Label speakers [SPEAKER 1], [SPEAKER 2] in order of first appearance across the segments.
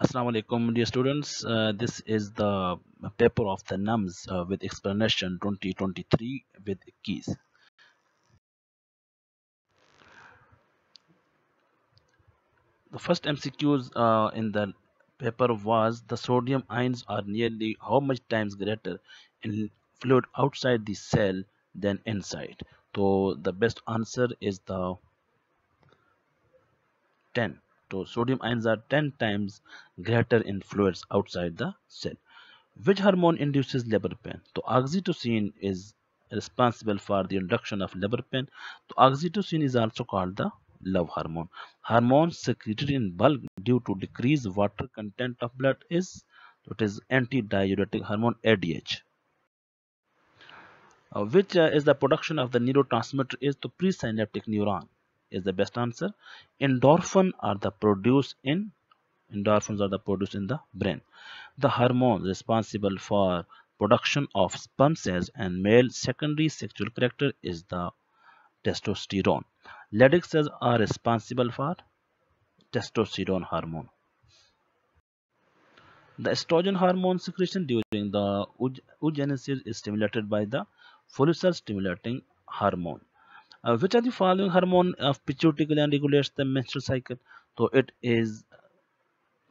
[SPEAKER 1] Assalamu alaikum, dear students. This is the paper of the NUMS with explanation 2023 with keys. The first MCQs in the paper was the sodium ions are nearly how much times greater in fluid outside the cell than inside. So the best answer is the 10. So sodium ions are 10 times greater in fluids outside the cell. Which hormone induces labor pain? So oxytocin is responsible for the induction of labor pain. So oxytocin is also called the love hormone. Hormone secreted in bulk due to decreased water content of blood is it is antidiuretic hormone ADH. Which is the production of the neurotransmitter is the presynaptic neuron is the best answer. Endorphins are the produced in the brain. The hormone responsible for production of sperm cells and male secondary sexual character is the testosterone. Leydig cells are responsible for testosterone hormone. The estrogen hormone secretion during the oogenesis is stimulated by the follicle stimulating hormone. Which are the following hormone of pituitary gland regulates the menstrual cycle? So it is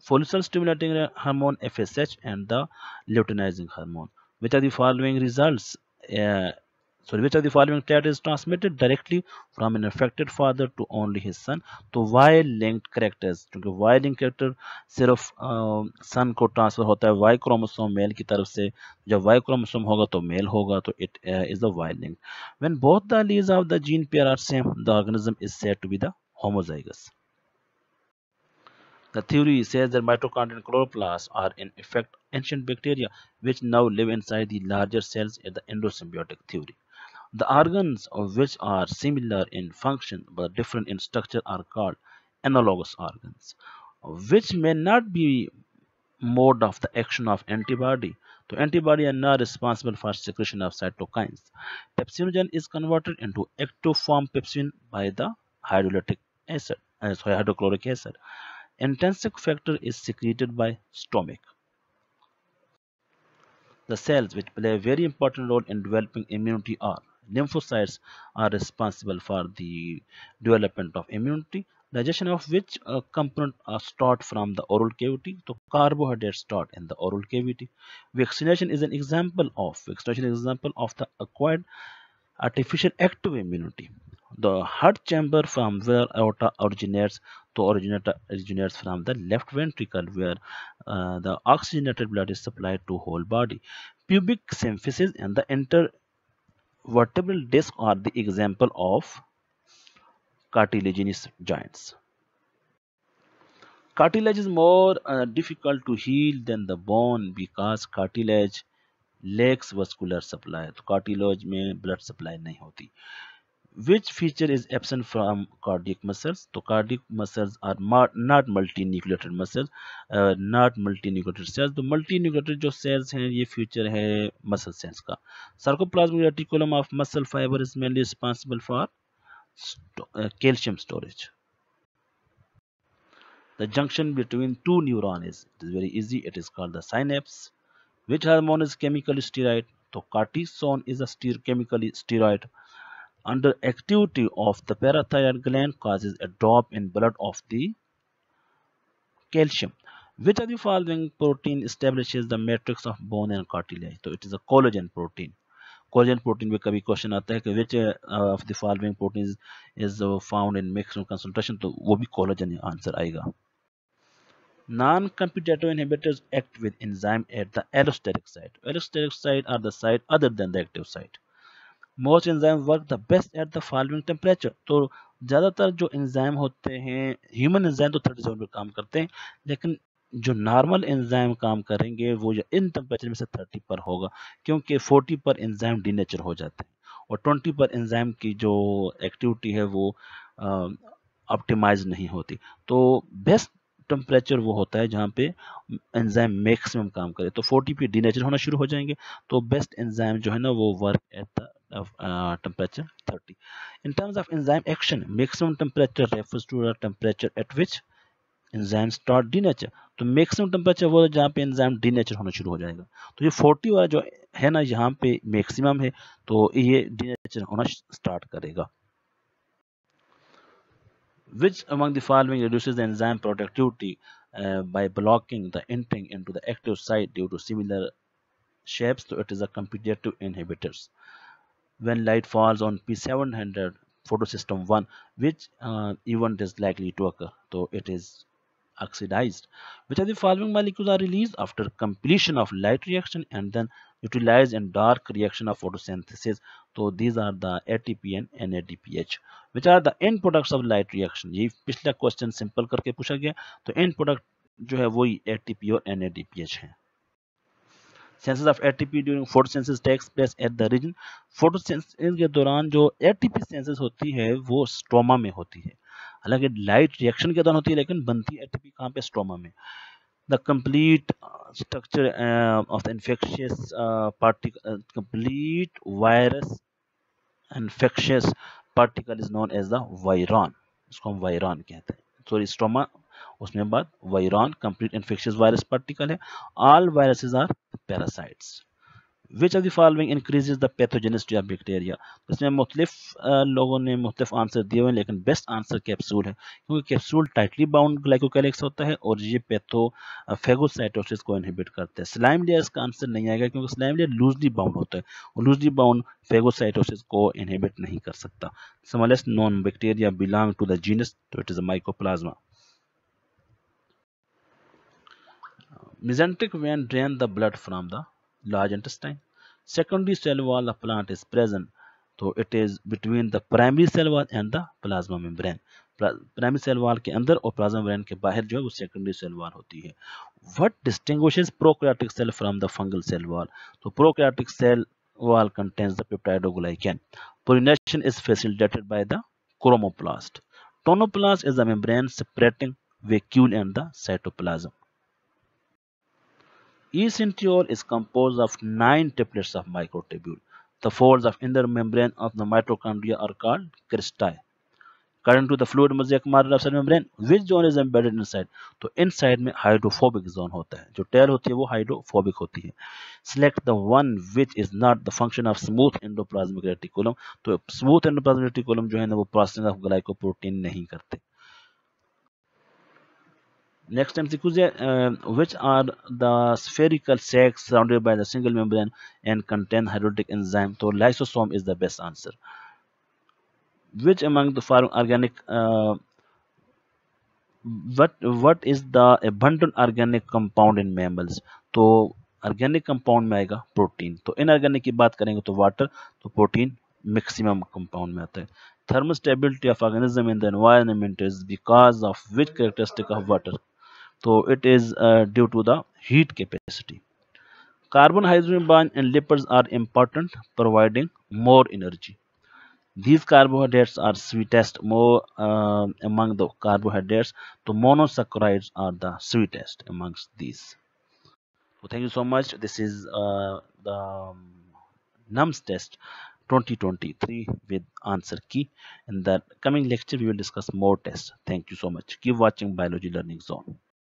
[SPEAKER 1] follicle stimulating hormone FSH and the luteinizing hormone. Which are the following results? Uh, which of the following trait is transmitted directly from an affected father to only his son? तो Y linked characters, क्योंकि Y linked character सिर्फ सन को transfer होता है Y chromosome male की तरफ से. जब Y क्रोमोसोम होगा तो मेल होगा, तो it is the Y linked. When both the alleles of the gene pair are same, the organism is said to be the homozygous. The theory says that mitochondria and chloroplasts are in effect ancient bacteria which now live inside the larger cells in the endosymbiotic theory. The organs of which are similar in function but different in structure are called analogous organs, which may not be mode of the action of antibody. So antibody are not responsible for secretion of cytokines. Pepsinogen is converted into active form pepsin by the hydrochloric acid. Intrinsic factor is secreted by stomach. The cells which play a very important role in developing immunity are lymphocytes are responsible for the development of immunity, digestion of which component are stored from the oral cavity. So carbohydrates stored in the oral cavity. Vaccination is an example of the acquired artificial active immunity. The heart chamber from where aorta originates from the left ventricle where the oxygenated blood is supplied to whole body. Pubic symphysis and the intervertebral disc are the example of cartilaginous joints. Cartilage is more difficult to heal than the bone because cartilage lacks vascular supply. तो cartilage में blood supply नहीं होती. Which feature is absent from cardiac muscles? So cardiac muscles are not multinucleated muscles, not multinucleated cells. तो multinucleated जो cells हैं ये feature है muscle cells का. Sarcoplasmic reticulum of muscle fiber is mainly responsible for calcium storage. The junction between two neurons is very easy. It is called the synapse. Which hormone is chemically steroid? So cortisone is a chemically steroid. Under activity of the parathyroid gland causes a drop in blood of the calcium. Which of the following protein establishes the matrix of bone and cartilage? So it is a collagen protein. Collagen protein में कभी question आता है कि which of the following proteins is found in maximum concentration, तो वो भी collagen answer आएगा. Non-competitive inhibitors act with enzyme at the allosteric site. Allosteric site are the site other than the active site. Most enzymes work the best at the following temperature. तो ज़्यादातर जो enzyme होते हैं human enzyme तो 37 पर काम करते हैं, लेकिन जो नॉर्मल एंजाइम काम करेंगे वो इन टेम्परेचर में से 30 पर होगा, क्योंकि 40 पर एंजाइम डीनेचर हो जाते हैं और 20 पर एंजाइम की जो एक्टिविटी है वो ऑप्टिमाइज नहीं होती. तो बेस्ट टेम्परेचर वो होता है जहाँ पे एंजाइम मैक्सिमम काम करे. तो 40 पे डीनेचर होना शुरू हो जाएंगे, तो बेस्ट एंजाइम जो है ना वो work at the temperature 30. In terms of enzyme action, maximum temperature refers to the temperature at which enzyme start denature. तो मैक्सिमम टेम्परेचर वो है जहाँ पे एंजाइम डीनेचर होना शुरू हो जाएगा। तो ये 40 वाला जो है ना, यहाँ पे मैक्सिमम है, तो ये डीनेचर होना स्टार्ट करेगा। Which among the following reduces the enzyme productivity by blocking the entering into the active site due to similar shapes? So it is a competitive inhibitors. When light falls on P700 photosystem 1, which event is likely to occur? So it is oxidized. Which of the following molecules are released after completion of light reaction and then utilized in dark reaction of photosynthesis? So these are the ATP and NADPH. Which are the end products of light reaction? ये पिछला question simple करके पूछा गया, तो end product जो है वही ATP और NADPH है। Synthesis of ATP during photosynthesis takes place at the region. photosynthesis के दौरान जो ATP synthesis होती है वो स्ट्रोमा में होती है। हालांकि लाइट रिएक्शन के दौरान होती है, लेकिन बनती है एटीपी कहाँ पे? स्ट्रोमा में। The complete structure of the infectious complete virus infectious particle is known as the viron. इसको हम viron कहते हैं। सॉरी स्ट्रोमा, उसमें बाद viron complete infectious virus particle है। All viruses are parasites. Which of the following increases the pathogenicity of bacteria? तो इसमें मुख्तलिफ लोगों ने मुख्तलिफ आंसर दिए हुए हैं, लेकिन बेस्ट आंसर कैप्सूल है, क्योंकि कैप्सूल टाइटली बाउंड ग्लाइकोकैलिक्स होता है और ये फेगोसाइटोसिस को इनहिबिट करता है। स्लाइम लेयर इसका आंसर नहीं आएगा, क्योंकि स्लाइम लेयर लूजली बाउंड होता है और लूजली बाउंड फेगोसाइटोसिस को इनहिबिट नहीं कर सकता। Smallest non bacteria belong to the genus, तो it is a mycoplasma. Mesenteric vein drain the blood from the large intestine. Secondary cell wall of plant is present, so it is between the primary cell wall and the plasma membrane. Primary cell wall के अंदर और plasma membrane के बाहर जो है वो secondary cell wall होती है। What distinguishes prokaryotic cell from the fungal cell wall? तो prokaryotic cell wall contains the peptidoglycan. Pollination is facilitated by the chromoplast. Tonoplast is the membrane separating vacuole and the cytoplasm. Each centriole is composed of 9 triplets of microtubule. The folds of inner membrane of the mitochondria are called cristae. According to the fluid mosaic model of cell membrane, which zone is embedded inside? तो inside में hydrophobic zone होता है, जो tail होती है वो hydrophobic होती है। Select the one which is not the function of smooth endoplasmic reticulum. तो smooth endoplasmic reticulum जो है ना वो processing of glycoprotein नहीं करते। Next MCQ is which are the spherical sacs surrounded by the single membrane and contain hydrolytic enzyme? So lysosome is the best answer. Which among the following organic what is the abundant organic compound in mammals? तो organic compound में आएगा protein. तो inorganic की बात करेंगे तो water, तो protein maximum compound में आता है। Thermostability of organism in the environment is because of which characteristic of water? So it is due to the heat capacity. Carbon, hydrogen bond and lipids are important, providing more energy. These carbohydrates are sweetest more among the carbohydrates. So monosaccharides are the sweetest amongst these. So thank you so much. This is the NUMS test 2023 with answer key. In the coming lecture, we will discuss more tests. Thank you so much. Keep watching Biology Learning Zone.